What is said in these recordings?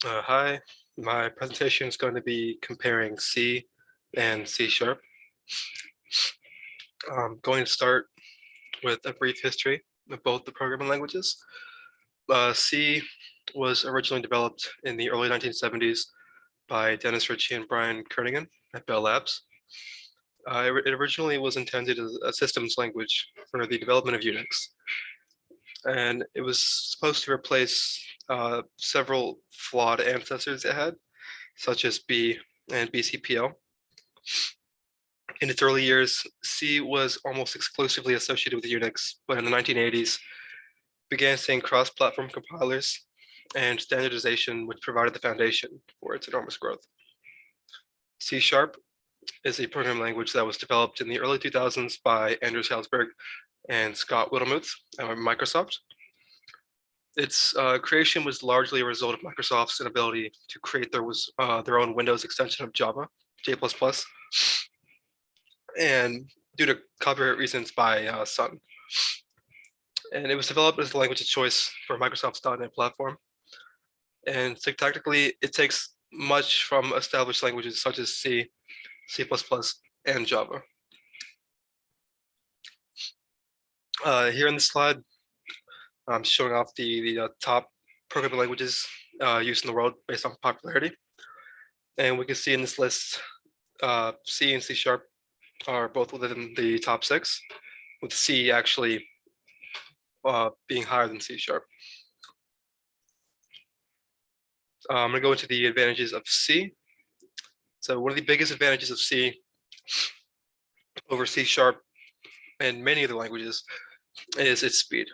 Hi, my presentation is going to be comparing C and C sharp. I'm going to start with a brief history of both the programming languages. C was originally developed in the early 1970s by Dennis Ritchie and Brian Kernighan at Bell Labs. It originally was intended as a systems language for the development of Unix, and it was supposed to replace several flawed ancestors it had, such as B and BCPL. In its early years, C was almost exclusively associated with Unix, but in the 1980s, began seeing cross-platform compilers and standardization, which provided the foundation for its enormous growth. C Sharp is a programming language that was developed in the early 2000s by Andrew Salzberg and Scott Wittlemuth at Microsoft. Its creation was largely a result of Microsoft's inability to create their own Windows extension of Java, J++, and due to copyright reasons by Sun. And it was developed as the language of choice for Microsoft's .NET platform. And syntactically, it takes much from established languages such as C, C++, and Java. Here in this slide, I'm showing off the top programming languages used in the world based on popularity. And we can see in this list, C and C Sharp are both within the top 6, with C actually being higher than C Sharp. I'm going to go into the advantages of C. So one of the biggest advantages of C over C Sharp and many other languages is its speed.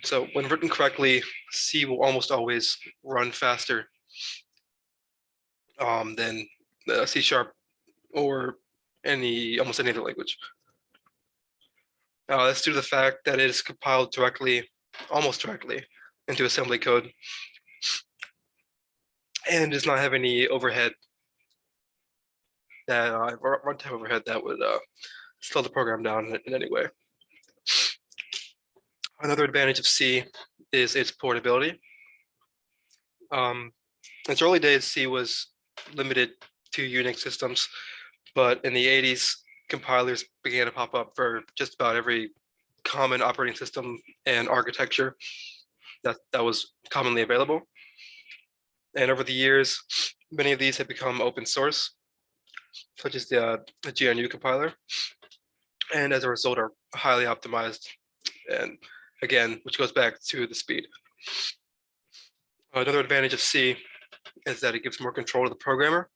So when written correctly, C will almost always run faster than C Sharp or almost any other language. That's due to the fact that it is compiled directly, almost directly, into assembly code and does not have any overhead that runtime overhead that would slow the program down in any way. Another advantage of C is its portability. In its early days, C was limited to Unix systems, but in the 80s, compilers began to pop up for just about every common operating system and architecture that was commonly available. And over the years, many of these have become open source, such as the GNU compiler, and as a result are highly optimized, and again, which goes back to the speed. Another advantage of C is that it gives more control to the programmer.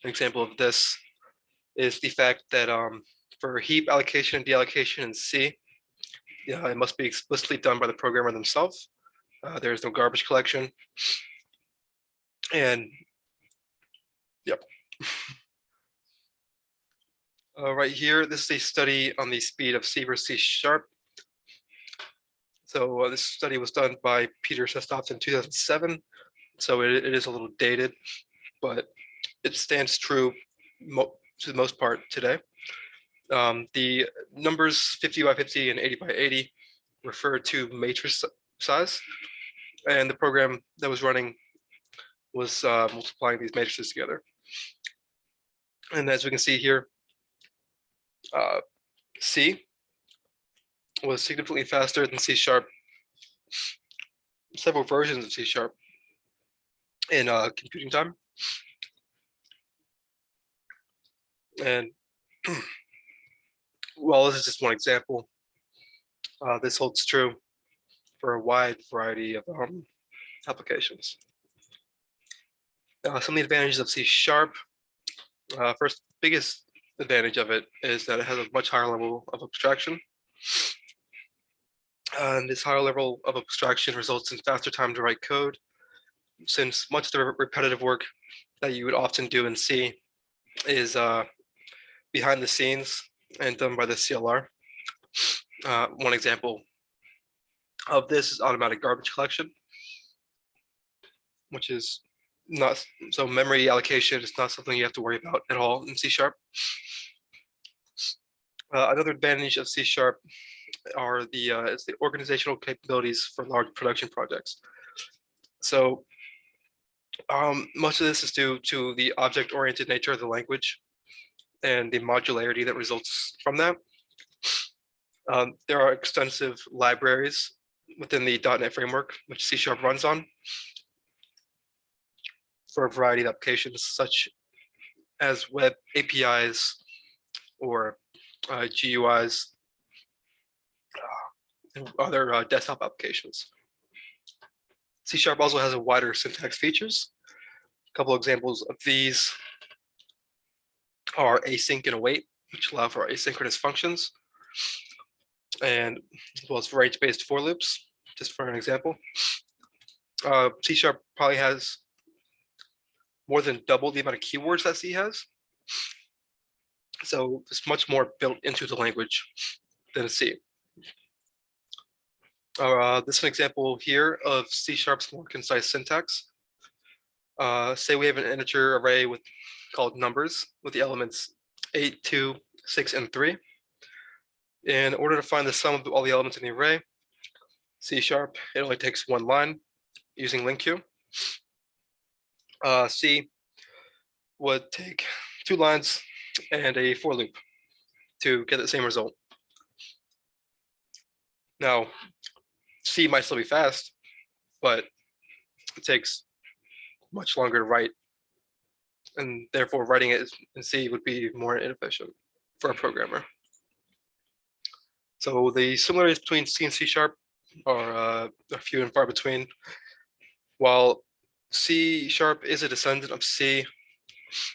An example of this is the fact that for heap allocation and deallocation in C, it must be explicitly done by the programmer themselves. There is no garbage collection. And yep. Right here, this is a study on the speed of C versus C Sharp. So this study was done by Peter Sestopf in 2007. So it is a little dated, but it stands true to the most part today. The numbers 50 by 50 and 80 by 80 refer to matrix size, and the program that was running was multiplying these matrices together. And as we can see here, C was significantly faster than C Sharp, several versions of C Sharp in computing time. And well, this is just one example. This holds true for a wide variety of applications. Some of the advantages of C Sharp. First, biggest advantage of it is that it has a much higher level of abstraction. And this higher level of abstraction results in faster time to write code, since much of the repetitive work that you would often do in C is behind the scenes and done by the CLR. One example of this is automatic garbage collection, which is not, so memory allocation is not something you have to worry about at all in C Sharp. Another advantage of C Sharp are is the organizational capabilities for large production projects. So Much of this is due to the object-oriented nature of the language and the modularity that results from that. There are extensive libraries within the .NET framework, which C# runs on, for a variety of applications, such as web APIs or GUIs and other desktop applications. C# also has a wider syntax features. A couple examples of these are async and await, which allow for asynchronous functions, and as well as range-based for loops, just for an example. C# probably has more than double the amount of keywords that C has. So it's much more built into the language than C. This is an example here of C#'s more concise syntax. Say we have an integer array called numbers with the elements 8, 2, 6, and 3. In order to find the sum of all the elements in the array, C#, it only takes one line using LINQ. C would take 2 lines and a for loop to get the same result. Now, C might still be fast, but it takes much longer to write, and therefore writing it in C would be more inefficient for a programmer. So the similarities between C and C# are few and far between. While C# is a descendant of C,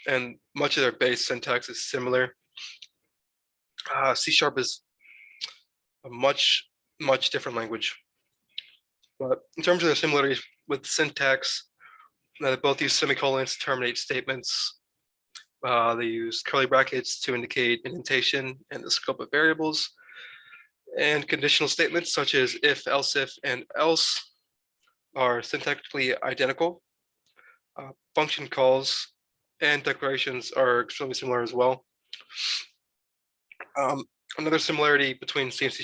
and much of their base syntax is similar, C# is a much different language. But in terms of the similarities with syntax, they both use semicolons to terminate statements. They use curly brackets to indicate indentation and the scope of variables. And conditional statements such as if, else if, and else are syntactically identical. Function calls and declarations are extremely similar as well. Another similarity between C and C#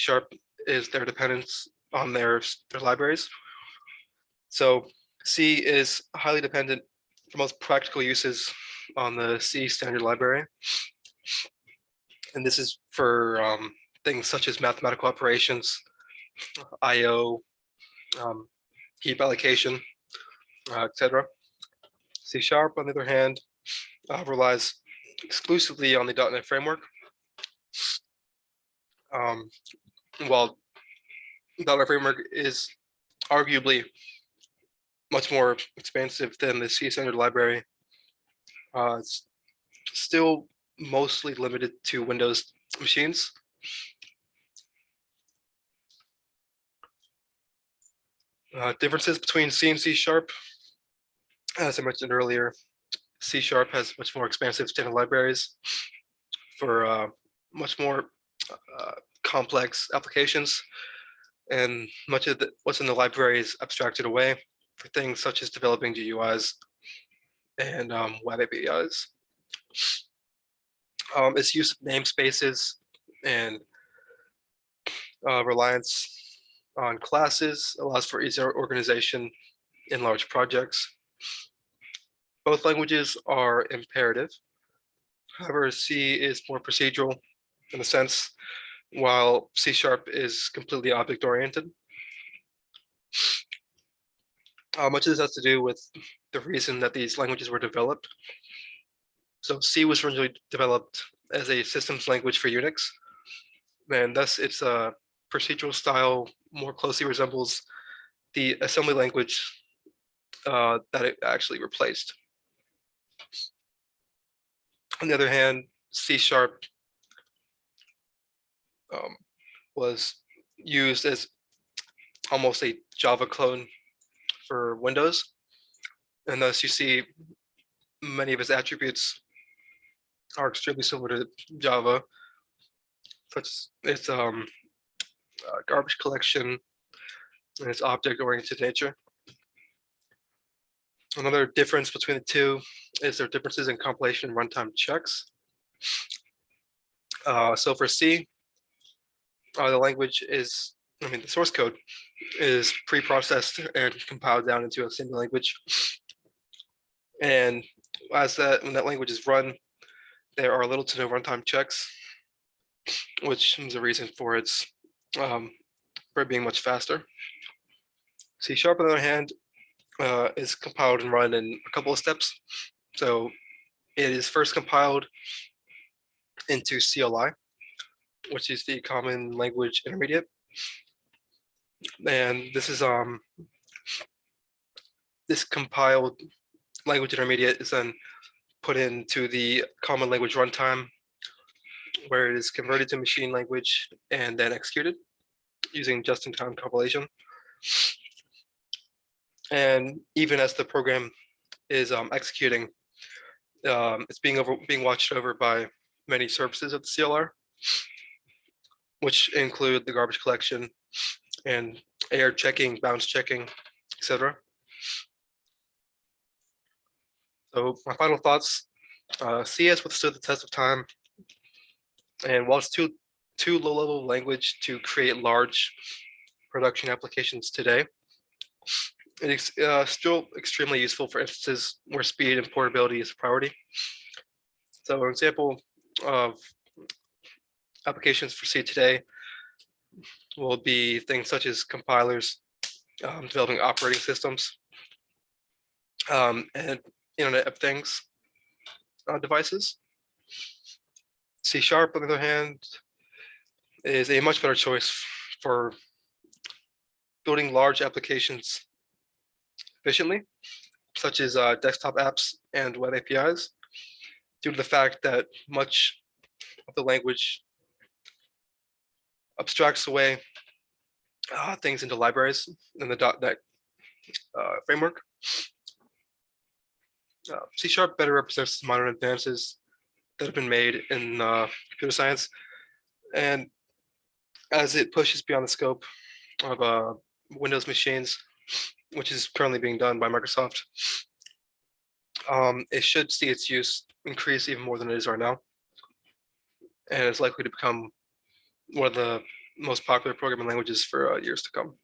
is their dependence on their libraries. So C is highly dependent for most practical uses on the C standard library. And this is for things such as mathematical operations, IO, heap allocation, etc. C# on the other hand relies exclusively on the .NET framework. While .NET framework is arguably much more expansive than the C standard library, it's still mostly limited to Windows machines. Differences between C and C#, as I mentioned earlier, C# has much more expansive standard libraries for much more complex applications, and much of what's in the library is abstracted away for things such as developing GUIs and web APIs. Its use of namespaces and reliance on classes allows for easier organization in large projects. Both languages are imperative. However, C is more procedural in a sense, while C# is completely object-oriented. Much of this has to do with the reason that these languages were developed. So C was originally developed as a systems language for Unix, and thus its procedural style more closely resembles the assembly language that it actually replaced. On the other hand, C# was used as almost a Java clone for Windows, and thus you see many of its attributes are extremely similar to Java, such as its garbage collection and its object-oriented nature. Another difference between the two is their differences in compilation and runtime checks. So for C, the language is, the source code is pre-processed and compiled down into a single language. And when that language is run, there are little to no runtime checks, which is a reason for um, for it being much faster. C Sharp, on the other hand, is compiled and run in a couple of steps. So it is first compiled into CLI, which is the Common Language Intermediate. And this compiled language intermediate is then put into the Common Language Runtime, where it is converted to machine language and then executed using just-in-time compilation. And even as the program is executing, it's being watched over by many services of the CLR, which include the garbage collection and error checking, bounce checking, etc. So my final thoughts: C has withstood the test of time, and while it's too low-level language to create large production applications today, it is still extremely useful for instances where speed and portability is a priority. So an example of applications for C today will be things such as compilers, developing operating systems, and Internet of Things devices. C Sharp, on the other hand, is a much better choice for building large applications efficiently, such as desktop apps and web APIs, due to the fact that much of the language abstracts away things into libraries in the .NET framework. C Sharp better represents modern advances that have been made in computer science, and as it pushes beyond the scope of Windows machines, which is currently being done by Microsoft, it should see its use increase even more than it is right now, and it's likely to become one of the most popular programming languages for years to come.